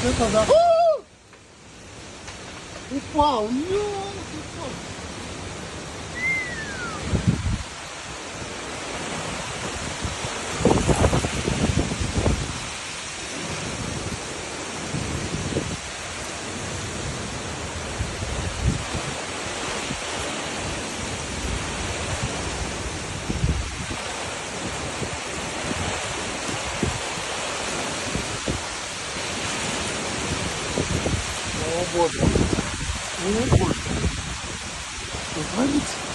это да. Упал, упал. О, Боже. О, Боже. Что творится?